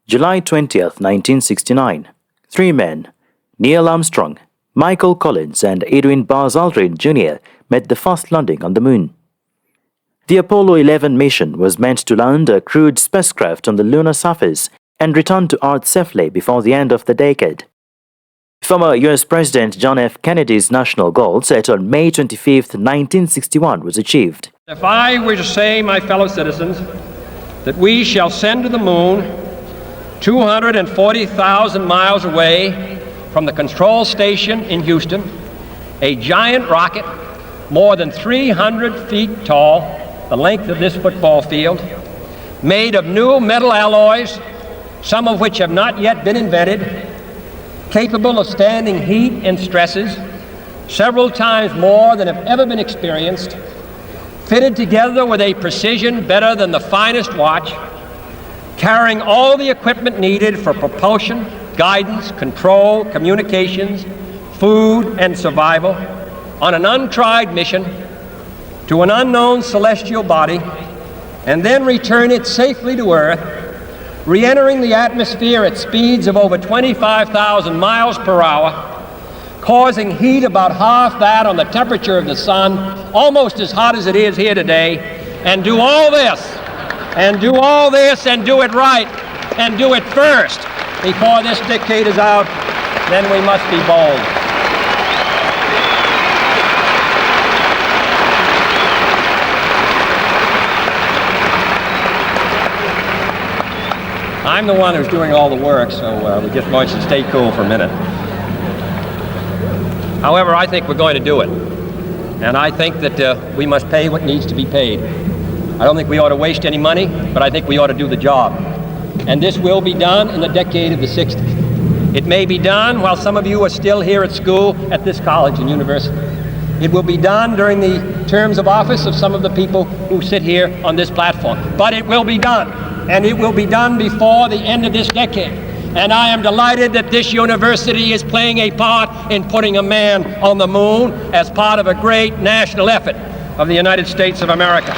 July 20th, 1969. Three men, Neil Armstrong, Michael Collins and Edwin Buzz Aldrin Jr. made the first landing on the moon. The Apollo 11 mission was meant to land a crewed spacecraft on the lunar surface and return to Earth safely before the end of the decade. Former U.S. President John F. Kennedy's national goal set on May 25, 1961 was achieved. If I were to say, my fellow citizens, that we shall send to the moon 240,000 miles away from the control station in Houston, a giant rocket more than 300 feet tall, the length of this football field, made of new metal alloys, some of which have not yet been invented, capable of standing heat and stresses several times more than have ever been experienced, fitted together with a precision better than the finest watch, carrying all the equipment needed for propulsion, guidance, control, communications, food, and survival on an untried mission to an unknown celestial body, and then return it safely to Earth, re-entering the atmosphere at speeds of over 25,000 miles per hour, causing heat about half that on the temperature of the sun, almost as hot as it is here today, and do all this, and do it right, and do it first before this decade is out, then we must be bold. I'm the one who's doing all the work, so we just want you to stay cool for a minute. However, I think we're going to do it. And I think that we must pay what needs to be paid. I don't think we ought to waste any money, but I think we ought to do the job. And this will be done in the decade of the 60s. It may be done while some of you are still here at school at this college and university. It will be done during the terms of office of some of the people who sit here on this platform. But it will be done, and it will be done before the end of this decade. And I am delighted that this university is playing a part in putting a man on the moon as part of a great national effort of the United States of America.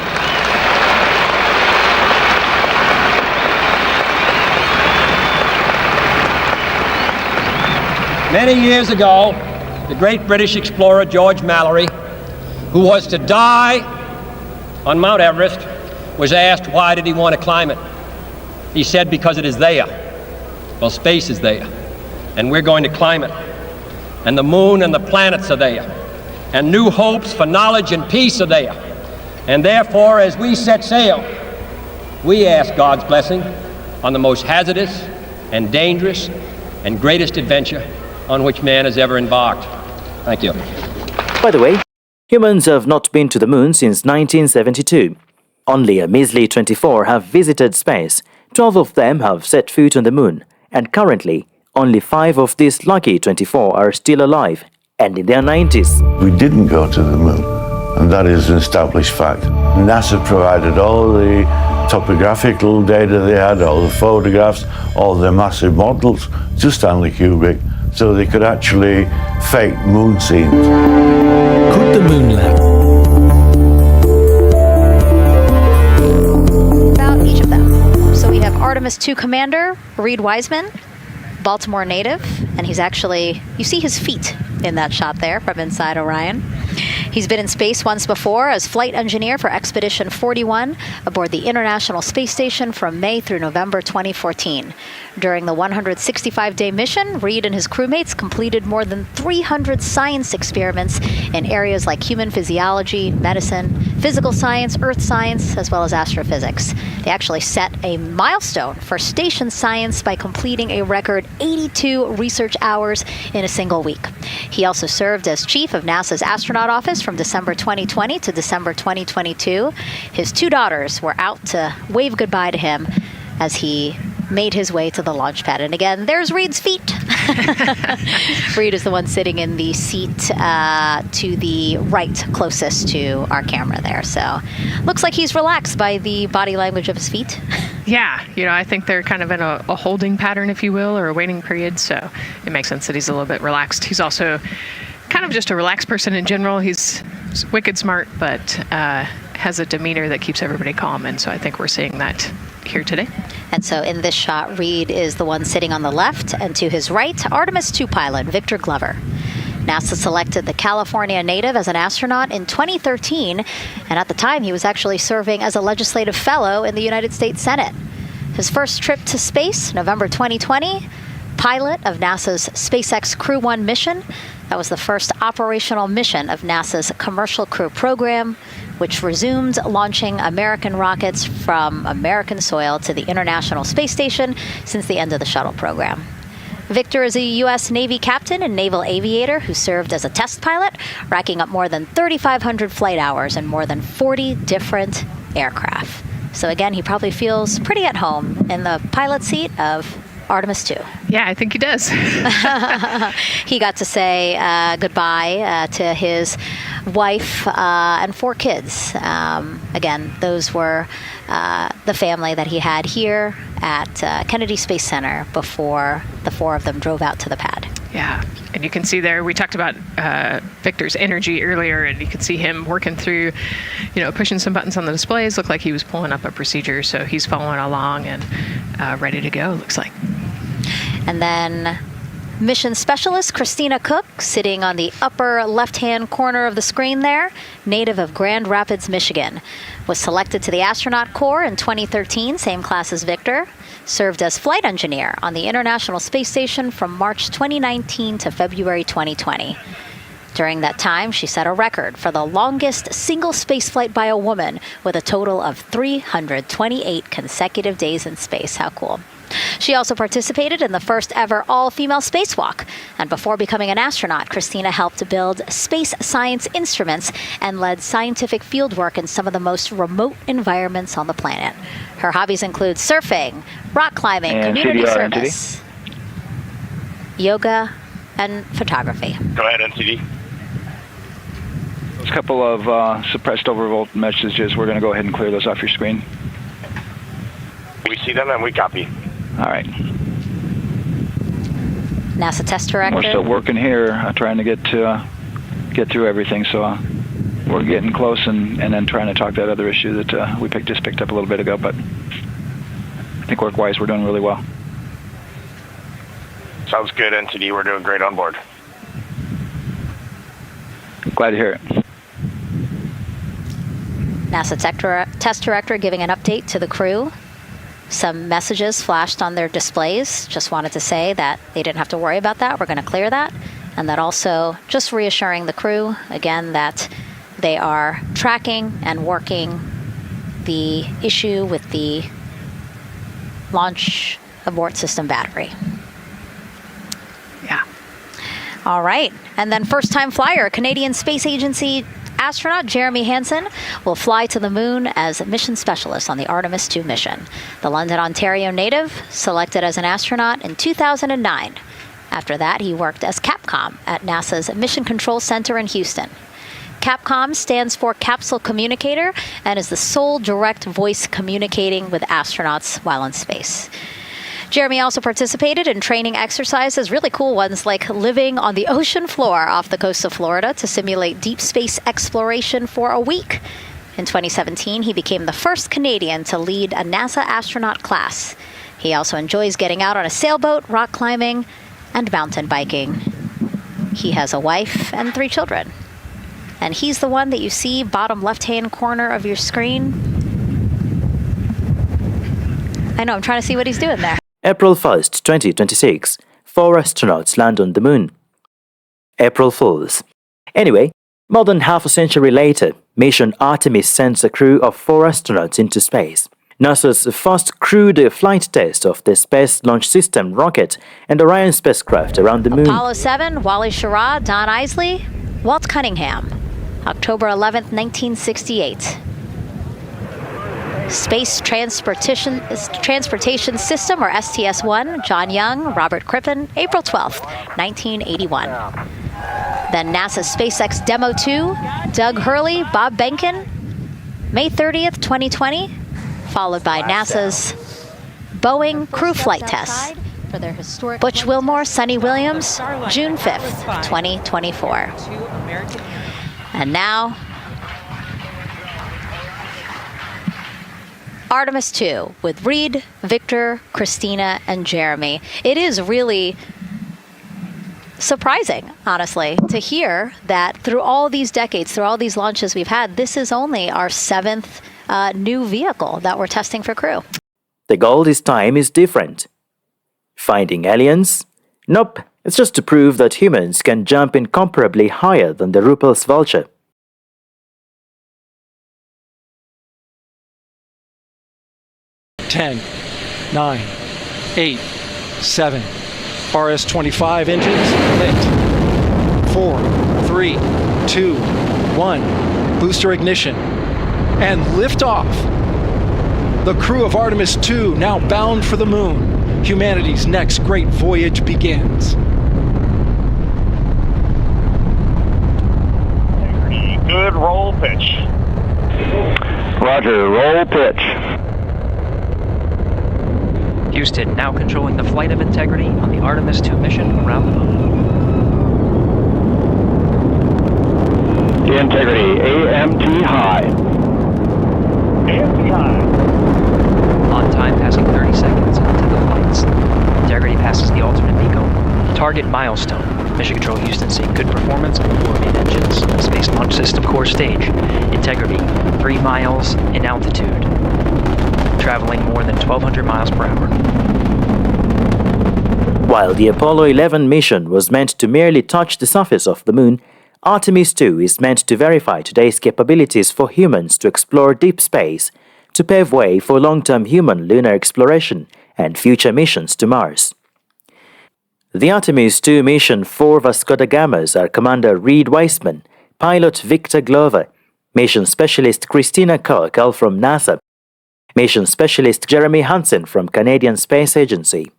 Many years ago, the great British explorer George Mallory, who was to die on Mount Everest, was asked why did he want to climb it. He said, because it is there. Well, space is there, and we're going to climb it. And the moon and the planets are there, and new hopes for knowledge and peace are there. And therefore, as we set sail, we ask God's blessing on the most hazardous and dangerous and greatest adventure on which man has ever embarked. Thank you. By the way, humans have not been to the moon since 1972. Only a measly 24 have visited space. 12 of them have set foot on the moon. And currently, only 5 of these lucky 24 are still alive and in their 90s. We didn't go to the moon, and that is an established fact. NASA provided all the topographical data they had, all the photographs, all the massive models to Stanley Kubrick, so they could actually fake moon scenes. Could the moon land? About each of them. So we have Artemis II Commander, Reed Wiseman, Baltimore native, and he's actually, you see his feet in that shot there from inside Orion. He's been in space once before as flight engineer for Expedition 41 aboard the International Space Station from May through November 2014. During the 165-day mission, Reed and his crewmates completed more than 300 science experiments in areas like human physiology, medicine, physical science, earth science, as well as astrophysics. They actually set a milestone for station science by completing a record 82 research hours in a single week. He also served as chief of NASA's astronaut office from December 2020 to December 2022. His 2 daughters were out to wave goodbye to him as he made his way to the launch pad. And again, there's Reed's feet. Reed is the one sitting in the seat to the right, closest to our camera there. So looks like he's relaxed by the body language of his feet. Yeah, I think they're kind of in a holding pattern, if you will, or a waiting period. So it makes sense that he's a little bit relaxed. He's also kind of just a relaxed person in general. He's wicked smart, but has a demeanor that keeps everybody calm. And so I think we're seeing that here today. And so in this shot, Reed is the one sitting on the left, and to his right, Artemis II pilot Victor Glover. NASA selected the California native as an astronaut in 2013, and at the time he was actually serving as a legislative fellow in the United States Senate. His first trip to space, November 2020, pilot of NASA's SpaceX Crew 1 mission. That was the first operational mission of NASA's Commercial Crew program, which resumed launching American rockets from American soil to the International Space Station since the end of the shuttle program. Victor is a U.S. Navy captain and naval aviator who served as a test pilot, racking up more than 3,500 flight hours in more than 40 different aircraft. So again, he probably feels pretty at home in the pilot seat of Artemis II. Yeah, I think he does. He got to say goodbye to his wife and 4 kids. Again, those were the family that he had here at Kennedy Space Center before the 4 of them drove out to the pad. Yeah, and you can see there, we talked about Victor's energy earlier, and you can see him working through, pushing some buttons on the displays. Looked like he was pulling up a procedure, so he's following along and ready to go, looks like. And then mission specialist Christina Cook, sitting on the upper left-hand corner of the screen there, native of Grand Rapids, Michigan, was selected to the Astronaut Corps in 2013, same class as Victor, served as flight engineer on the International Space Station from March 2019 to February 2020. During that time, she set a record for the longest single spaceflight by a woman with a total of 328 consecutive days in space. How cool. She also participated in the first ever all-female spacewalk. And before becoming an astronaut, Christina helped build space science instruments and led scientific fieldwork in some of the most remote environments on the planet. Her hobbies include surfing, rock climbing, and community CDR, service, yoga, and photography. Go ahead, NCD. There's a couple of suppressed overvolt messages. We're going to go ahead and clear those off your screen. We see them and we copy. All right. NASA test director. We're still working here, trying to get through everything. So we're getting close, and then trying to talk that other issue that we just picked up a little bit ago. But I think work-wise, we're doing really well. Sounds good, NTD. We're doing great on board. Glad to hear it. NASA test director giving an update to the crew. Some messages flashed on their displays. Just wanted to say that they didn't have to worry about that. We're going to clear that. And that also just reassuring the crew, again, that they are tracking and working the issue with the launch abort system battery. Yeah. All right. And then first-time flyer, Canadian Space Agency astronaut Jeremy Hansen will fly to the moon as mission specialist on the Artemis II mission. The London, Ontario native selected as an astronaut in 2009. After that, he worked as Capcom at NASA's Mission Control Center in Houston. Capcom stands for Capsule Communicator and is the sole direct voice communicating with astronauts while in space. Jeremy also participated in training exercises, really cool ones like living on the ocean floor off the coast of Florida to simulate deep space exploration for a week. In 2017, he became the first Canadian to lead a NASA astronaut class. He also enjoys getting out on a sailboat, rock climbing, and mountain biking. He has a wife and 3 children. And he's the one that you see bottom left-hand corner of your screen. I know, I'm trying to see what he's doing there. April 1st, 2026. 4 astronauts land on the moon. April Fools. Anyway, more than half a century later, mission Artemis sends a crew of 4 astronauts into space. NASA's first crewed flight test of the Space Launch System rocket and Orion spacecraft around the moon. Apollo 7, Wally Schirra, Don Isley, Walt Cunningham. October 11th, 1968. Space Transportation System, or STS-1, John Young, Robert Crippen, April 12th, 1981. Then NASA SpaceX Demo 2, Doug Hurley, Bob Behnken, May 30th, 2020, followed by NASA's Boeing crew flight tests. Butch Wilmore, Sonny Williams, June 5th, 2024. And now, Artemis 2 with Reed, Victor, Christina, and Jeremy. It is really surprising, honestly, to hear that through all these decades, through all these launches we've had, this is only our 7th new vehicle that we're testing for crew. The goal this time is different. Finding aliens? Nope, it's just to prove that humans can jump incomparably higher than the Ruppel's Vulture. Ten, 9, 8, 7. RS-25 engines lit. 4, 3, 2, 1. Booster ignition. And liftoff. The crew of Artemis 2 now bound for the moon. Humanity's next great voyage begins. Good roll pitch. Roger, roll pitch. Houston now controlling the flight of Integrity on the Artemis 2 mission around the moon. Integrity, AMT high. AMT high. On time passing 30 seconds into the flights. Integrity passes the alternate MECO. Target milestone. Mission Control Houston seeing good performance on the 4 main engines. Space Launch System core stage. Integrity, 3 miles in altitude. Traveling more than 1,200 miles per hour. While the Apollo 11 mission was meant to merely touch the surface of the moon, Artemis 2 is meant to verify today's capabilities for humans to explore deep space, to pave way for long-term human lunar exploration and future missions to Mars. The Artemis 2 mission 4 Vasco da Gamas are Commander Reed Wiseman, pilot Victor Glover, mission specialist Christina Kokel from NASA, mission specialist Jeremy Hansen from Canadian Space Agency.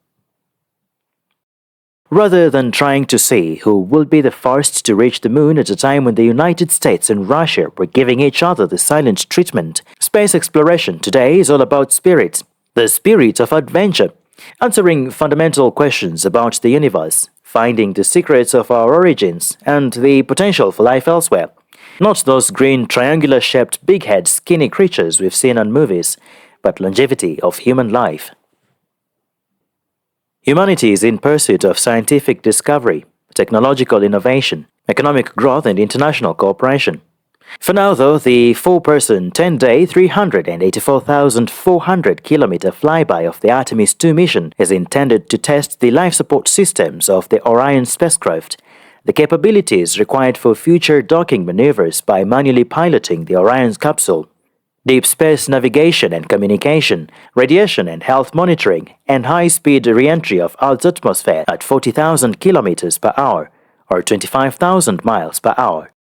Rather than trying to see who will be the first to reach the moon at a time when the United States and Russia were giving each other the silent treatment, space exploration today is all about spirit, the spirit of adventure, answering fundamental questions about the universe, finding the secrets of our origins and the potential for life elsewhere. Not those green triangular-shaped big-head skinny creatures we've seen on movies, but longevity of human life. Humanity is in pursuit of scientific discovery, technological innovation, economic growth and international cooperation. For now, though, the 4-person, 10-day, 384,400-kilometer flyby of the Artemis 2 mission is intended to test the life support systems of the Orion spacecraft, the capabilities required for future docking maneuvers by manually piloting the Orion's capsule, deep space navigation and communication, radiation and health monitoring, and high-speed re-entry of Earth's atmosphere at 40,000 kilometers per hour, or 25,000 miles per hour.